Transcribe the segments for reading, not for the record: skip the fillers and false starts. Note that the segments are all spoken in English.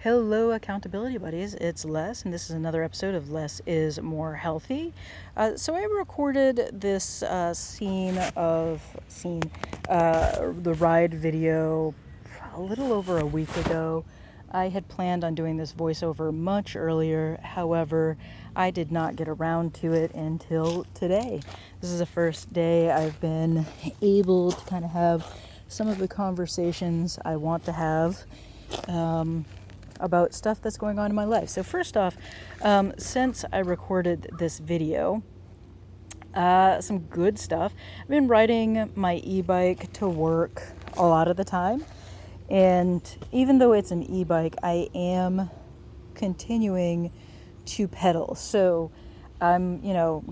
Hello, accountability buddies. It's Les, and this is another episode of Less is More Healthy. So I recorded this the ride video a little over a week ago. I had planned on doing this voiceover much earlier. However, I did not get around to it until today. This is the first day I've been able to kind of have some of the conversations I want to have. About stuff that's going on in my life. So first off, since I recorded this video, some good stuff. I've been riding my e-bike to work a lot of the time. And even though it's an e-bike, I am continuing to pedal. So I'm,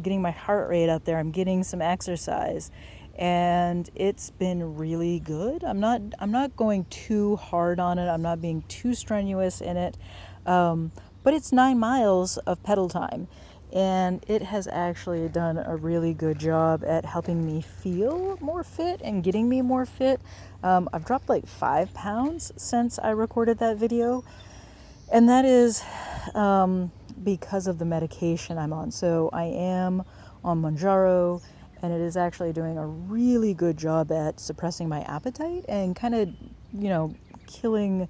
getting my heart rate up there. I'm getting some exercise. And it's been really good. I'm not going too hard on it. I'm not being too strenuous in it. But it's 9 miles of pedal time. And it has actually done a really good job at helping me feel more fit and getting me more fit. I've dropped like 5 pounds since I recorded that video. And that is because of the medication I'm on. So I am on Mounjaro, and it is actually doing a really good job at suppressing my appetite and kind of, killing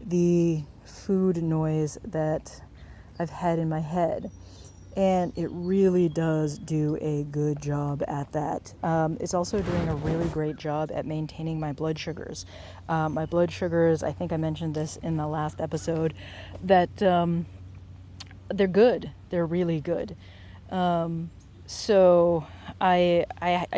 the food noise that I've had in my head. And it really does do a good job at that. It's also doing a really great job at maintaining my blood sugars. My blood sugars, I think I mentioned this in the last episode, that they're good. They're really good. So I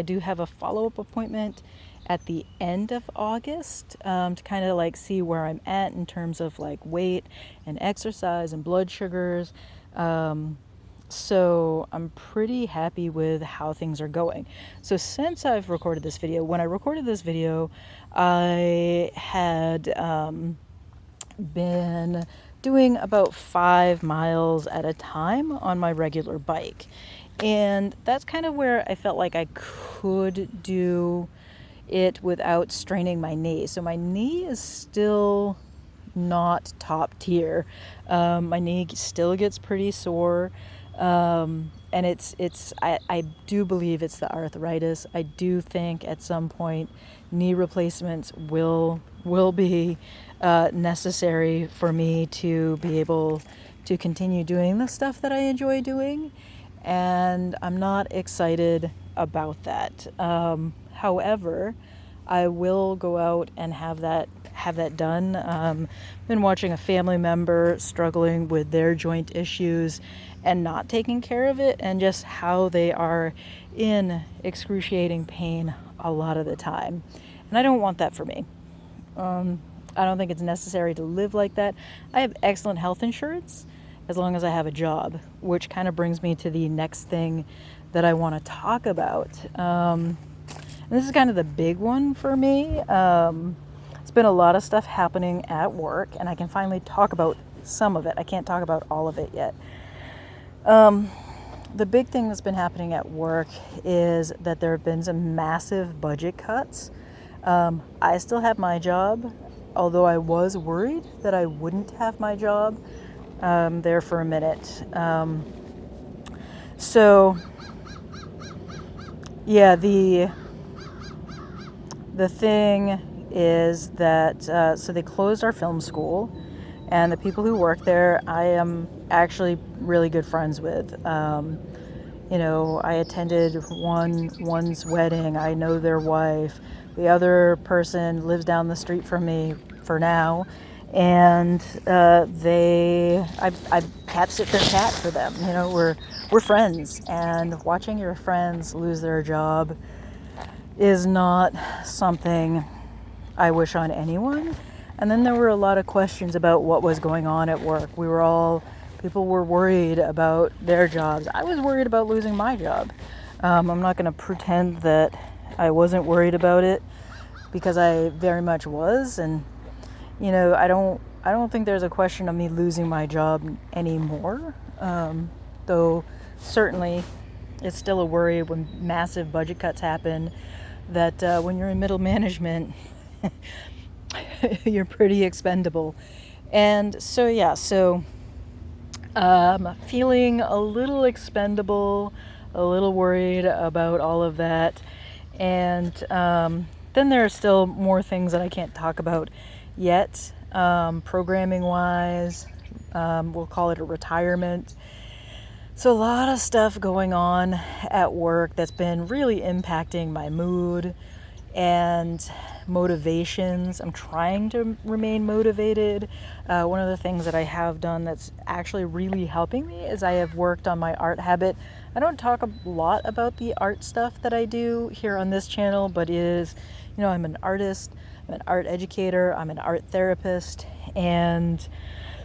do have a follow-up appointment at the end of August to kind of like see where I'm at in terms of like weight and exercise and blood sugars. So I'm pretty happy with how things are going. So since I've recorded this video, when I recorded this video, I had been doing about 5 miles at a time on my regular bike. And that's kind of where I felt like I could do it without straining my knee. So my knee is still not top tier. My knee still gets pretty sore. And I do believe it's the arthritis. I do think at some point knee replacements will be necessary for me to be able to continue doing the stuff that I enjoy doing. And I'm not excited about that. However, I will go out and have that done. Been watching a family member struggling with their joint issues and not taking care of it, and just how they are in excruciating pain a lot of the time. And I don't want that for me. I don't think it's necessary to live like that. I have excellent health insurance as long as I have a job, which kind of brings me to the next thing that I want to talk about. And this is kind of the big one for me. It's been a lot of stuff happening at work, and I can finally talk about some of it. I can't talk about all of it yet. The big thing that's been happening at work is that there have been some massive budget cuts. I still have my job, although I was worried that I wouldn't have my job there for a minute. So yeah, the thing is that so they closed our film school, and the people who work there I am actually really good friends with. I attended one's wedding. I know their wife. The other person lives down the street from me for now, and I cat sit their cat for them. We're friends, and watching your friends lose their job is not something I wish on anyone. And then there were a lot of questions about what was going on at work. People were worried about their jobs. I was worried about losing my job. I'm not going to pretend that I wasn't worried about it, because I very much was. And I don't think there's a question of me losing my job anymore. Though certainly it's still a worry when massive budget cuts happen, that when you're in middle management, you're pretty expendable. And so, yeah, feeling a little expendable, a little worried about all of that. And then there are still more things that I can't talk about yet, programming wise. We'll call it a retirement. So, a lot of stuff going on at work that's been really impacting my mood and motivations. I'm trying to remain motivated. One of the things that I have done that's actually really helping me is I have worked on my art habit. I don't talk a lot about the art stuff that I do here on this channel, but it is, I'm an artist, I'm an art educator, I'm an art therapist, and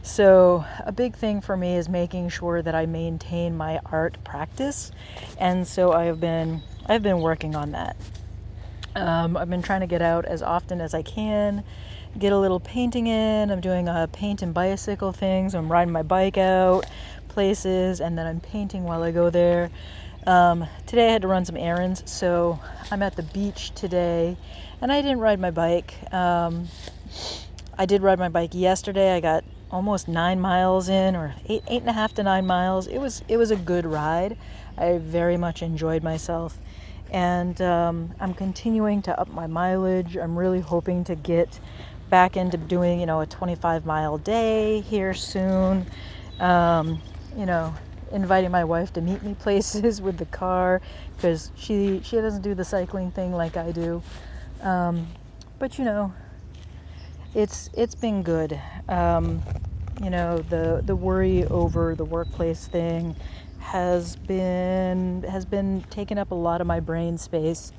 so a big thing for me is making sure that I maintain my art practice, and so I've been working on that. I've been trying to get out as often as I can, get a little painting in. I'm doing a paint and bicycle thing, so I'm riding my bike out places, and then I'm painting while I go there. Today I had to run some errands, so I'm at the beach today, and I didn't ride my bike. I did ride my bike yesterday. I got almost 9 miles in, or 8.5 to 9 miles. It was a good ride. I very much enjoyed myself, and I'm continuing to up my mileage. I'm really hoping to get back into doing a 25-mile day here soon. Inviting my wife to meet me places with the car, because she doesn't do the cycling thing like I do. But it's been good. The worry over the workplace thing has been taking up a lot of my brain space.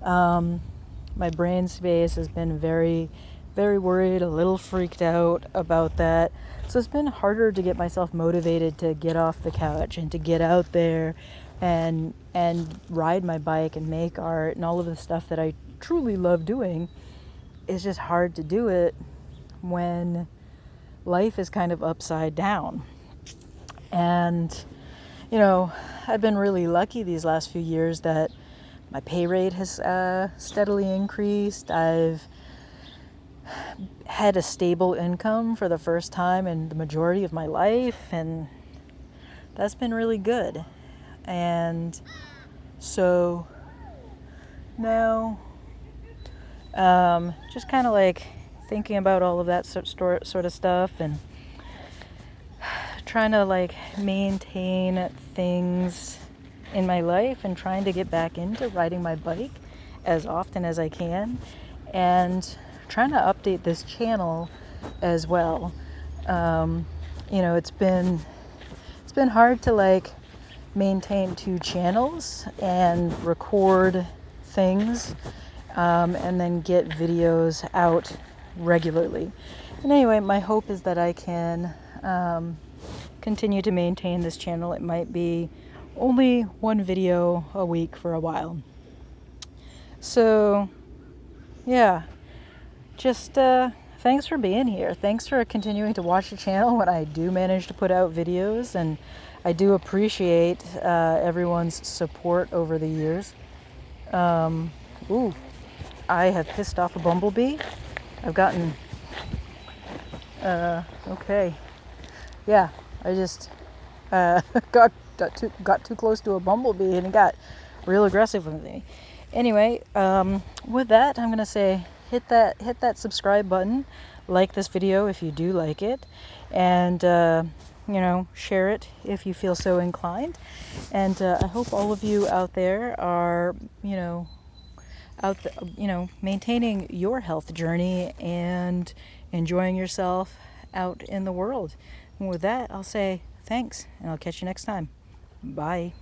My brain space has been very, very worried, a little freaked out about that. So it's been harder to get myself motivated to get off the couch and to get out there and ride my bike and make art and all of the stuff that I truly love doing. It's just hard to do it when life is kind of upside down. And I've been really lucky these last few years that my pay rate has steadily increased. I've had a stable income for the first time in the majority of my life, and that's been really good. And so now, just kind of like thinking about all of that sort of stuff, and trying to like maintain things in my life, and trying to get back into riding my bike as often as I can, and trying to update this channel as well. It's been hard to like maintain 2 channels and record things, and then get videos out regularly. And anyway, my hope is that I can continue to maintain this channel. It might be only 1 video a week for a while. So, yeah, just thanks for being here. Thanks for continuing to watch the channel when I do manage to put out videos, and I do appreciate everyone's support over the years. I have pissed off a bumblebee. I've gotten okay. Yeah, I just got too close to a bumblebee, and it got real aggressive with me. Anyway, with that, I'm gonna say hit that subscribe button, like this video if you do like it, and share it if you feel so inclined. And I hope all of you out there are maintaining your health journey and enjoying yourself out in the world. And with that, I'll say thanks, and I'll catch you next time. Bye.